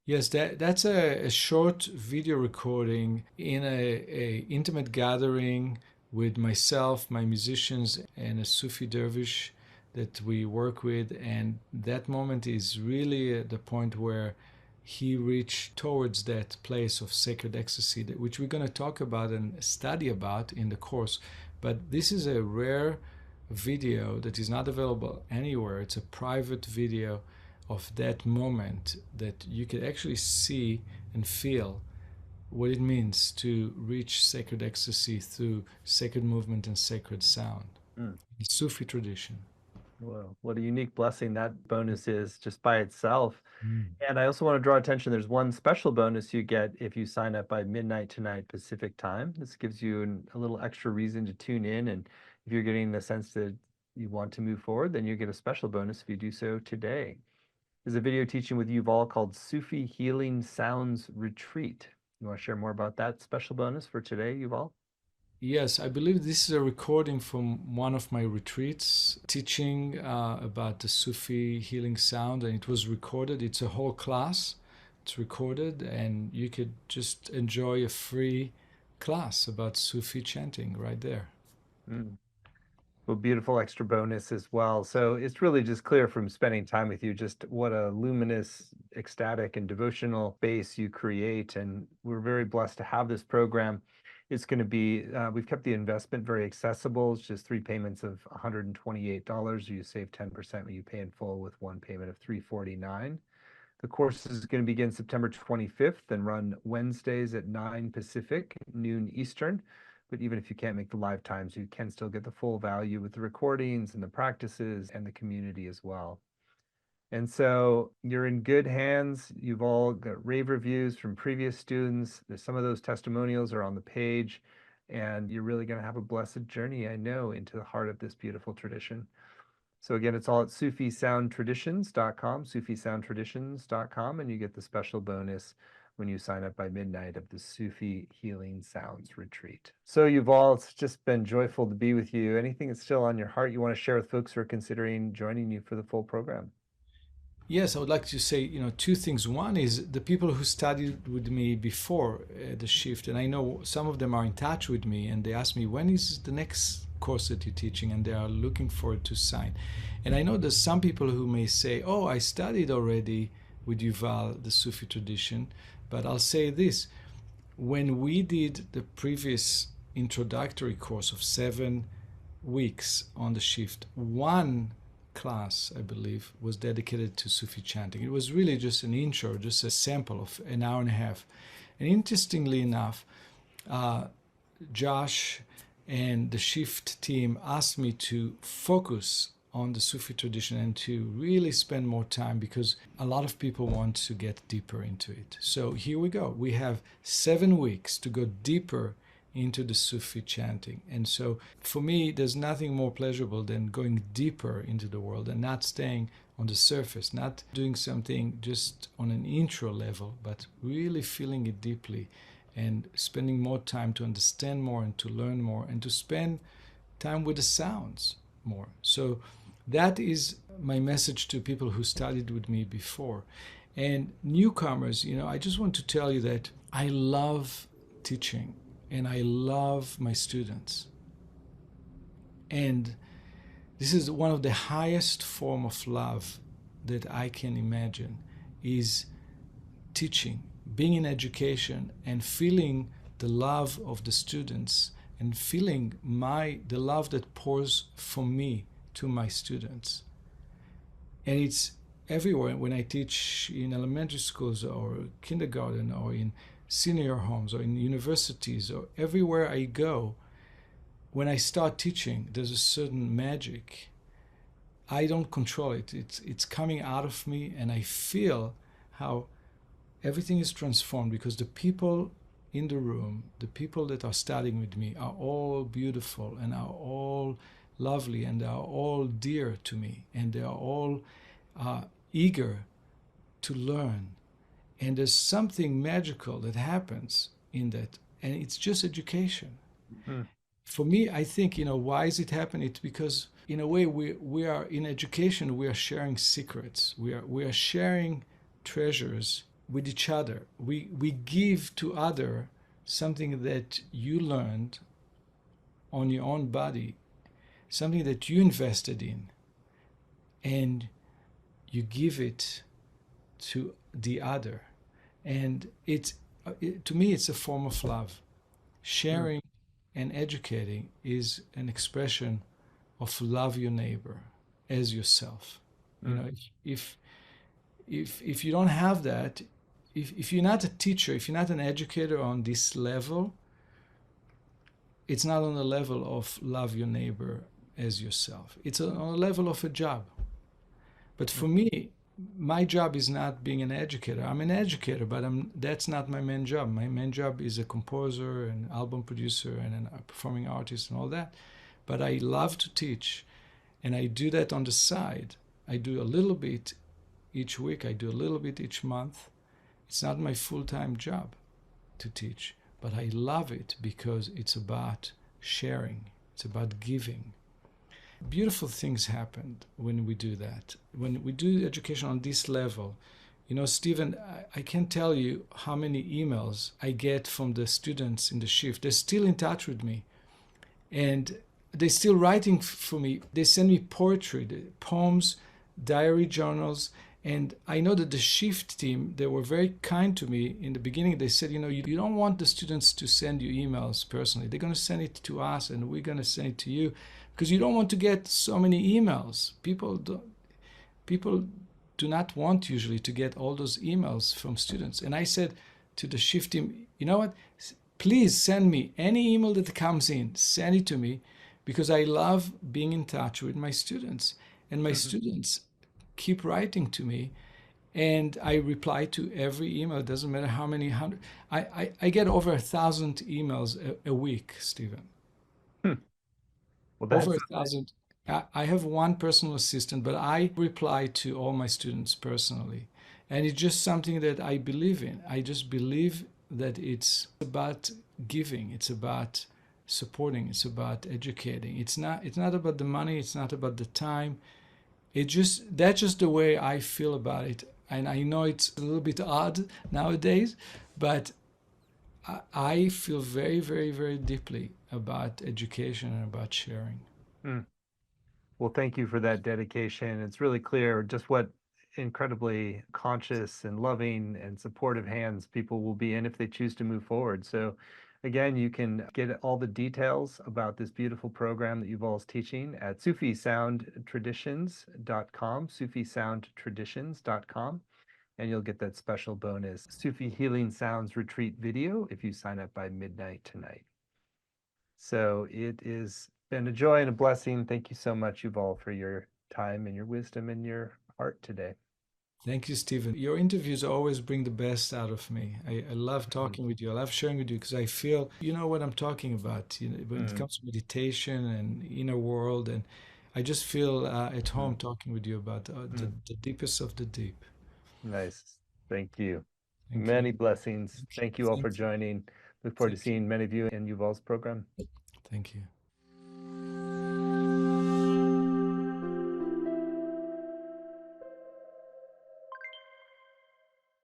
Speaker 2: Yes, that's a short video recording in a intimate gathering with myself, my musicians, and a Sufi dervish that we work with. And that moment is really at the point where he reached towards that place of sacred ecstasy, which we're going to talk about and study about in the course. But this is a rare video that is not available anywhere. It's a private video of that moment that you can actually see and feel what it means to reach sacred ecstasy through sacred movement and sacred sound. Sufi tradition.
Speaker 1: Whoa, what a unique blessing that bonus is just by itself.
Speaker 2: Mm.
Speaker 1: And I also want to draw attention. There's one special bonus you get if you sign up by midnight tonight Pacific time. This gives you a little extra reason to tune in. And if you're getting the sense that you want to move forward, then you get a special bonus if you do so today. There's a video teaching with Yuval called Sufi Healing Sounds Retreat. You want to share more about that special bonus for today, Yuval?
Speaker 2: Yes, I believe this is a recording from one of my retreats teaching about the Sufi healing sound, and it was recorded. It's a whole class, it's recorded, and you could just enjoy a free class about Sufi chanting right there.
Speaker 1: Mm. Well, beautiful extra bonus as well. So it's really just clear from spending time with you just what a luminous, ecstatic, and devotional base you create. And we're very blessed to have this program. It's going to be, we've kept the investment very accessible. It's just three payments of $128. You save 10% when you pay in full with one payment of $349. The course is going to begin September 25th and run Wednesdays at 9 Pacific, noon Eastern. But even if you can't make the live times, you can still get the full value with the recordings and the practices and the community as well. And so you're in good hands. You've all got rave reviews from previous students. There's some of those testimonials are on the page, and you're really going to have a blessed journey, I know, into the heart of this beautiful tradition. So again, it's all at SufiSoundTraditions.com, SufiSoundTraditions.com, and you get the special bonus when you sign up by midnight of the Sufi Healing Sounds Retreat. So Yuval, it's just been joyful to be with you. Anything that's still on your heart you want to share with folks who are considering joining you for the full program?
Speaker 2: Yes, I would like to say, two things. One is the people who studied with me before the shift, and I know some of them are in touch with me, and they ask me, when is the next course that you're teaching? And they are looking forward to sign. And I know there's some people who may say, oh, I studied already with Yuval, the Sufi tradition, but I'll say this. When we did the previous introductory course of 7 weeks on the shift, one class, I believe, was dedicated to Sufi chanting. It was really just an intro, just a sample of an hour and a half. And interestingly enough, Josh and the Shift team asked me to focus on the Sufi tradition and to really spend more time because a lot of people want to get deeper into it. So here we go. We have 7 weeks to go deeper into the Sufi chanting. And so for me, there's nothing more pleasurable than going deeper into the world and not staying on the surface, not doing something just on an intro level, but really feeling it deeply and spending more time to understand more and to learn more and to spend time with the sounds more. So that is my message to people who studied with me before. And newcomers, I just want to tell you that I love teaching and I love my students. And this is one of the highest form of love that I can imagine is teaching, being in education and feeling the love of the students and feeling the love that pours from me to my students. And it's everywhere when I teach in elementary schools or kindergarten or in senior homes or in universities or everywhere I go. When I start teaching, there's a certain magic. I don't control it. It's coming out of me, and I feel how everything is transformed because the people in the room, the people that are studying with me, are all beautiful and are all lovely and are all dear to me, and they are all eager to learn. And there's something magical that happens in that, and it's just education.
Speaker 1: Mm.
Speaker 2: For me, I think, why is it happening? It's because, in a way, we are in education, we are sharing secrets. We are sharing treasures with each other. We give to other something that you learned on your own body, something that you invested in, and you give it to the other. And to me, it's a form of love.
Speaker 1: Mm.
Speaker 2: Sharing and educating is an expression of love your neighbor as yourself.
Speaker 1: Mm.
Speaker 2: If if you don't have that, if you're not a teacher, if you're not an educator on this level, it's not on the level of love your neighbor as yourself. It's on a level of a job. But
Speaker 1: Mm.
Speaker 2: for me, my job is not being an educator. I'm an educator, but that's not my main job. My main job is a composer, an album producer, and a performing artist, and all that. But I love to teach, and I do that on the side. I do a little bit each week, I do a little bit each month. It's not my full time job to teach, but I love it because it's about sharing, it's about giving. Beautiful things happen when we do that. When we do education on this level, you know, Stephen, I can't tell you how many emails I get from the students in the shift. They're still in touch with me, and they're still writing for me. They send me poetry, poems, diary journals. And I know that the shift team, they were very kind to me in the beginning. They said, you know, you don't want the students to send you emails personally. They're going to send it to us, and we're going to send it to you, because you don't want to get so many emails. People do not want usually to get all those emails from students. And I said to the shift team, you know what? Please send me any email that comes in. Send it to me, because I love being in touch with my students. And my
Speaker 1: Mhm.
Speaker 2: students keep writing to me, and I reply to every email. It doesn't matter how many hundred. I get over 1,000 emails a week, Stephen.
Speaker 1: Hmm. Well,
Speaker 2: Over
Speaker 1: that's
Speaker 2: 1,000. I have one personal assistant, but I reply to all my students personally. And it's just something that I believe in. I just believe that it's about giving, it's about supporting, it's about educating. It's not about the money, it's not about the time. That's just the way I feel about it. And I know it's a little bit odd nowadays, but I feel very, very, very deeply about education and about sharing.
Speaker 1: mm. Well, thank you for that dedication. It's really clear just what incredibly conscious and loving and supportive hands people will be in if they choose to move forward. So, again, you can get all the details about this beautiful program that Yuval is teaching at SufiSoundTraditions.com, SufiSoundTraditions.com, and you'll get that special bonus Sufi Healing Sounds Retreat video if you sign up by midnight tonight. So it has been a joy and a blessing. Thank you so much, Yuval, for your time and your wisdom and your heart today.
Speaker 2: Thank you, Stephen. Your interviews always bring the best out of me. I love
Speaker 1: Mhm.
Speaker 2: talking with you. I love sharing with you because I feel you know what I'm talking about. You know, when it
Speaker 1: Mm,
Speaker 2: comes to meditation and inner world, and I just feel at home
Speaker 1: mm,
Speaker 2: talking with you about
Speaker 1: mm.
Speaker 2: the deepest of the deep.
Speaker 1: Nice. Thank you.
Speaker 2: Thank you.
Speaker 1: Many blessings. Thank you all for
Speaker 2: Thank you.
Speaker 1: joining. Look forward to
Speaker 2: Thank you.
Speaker 1: seeing many of you in Yuval's program.
Speaker 2: Thank you.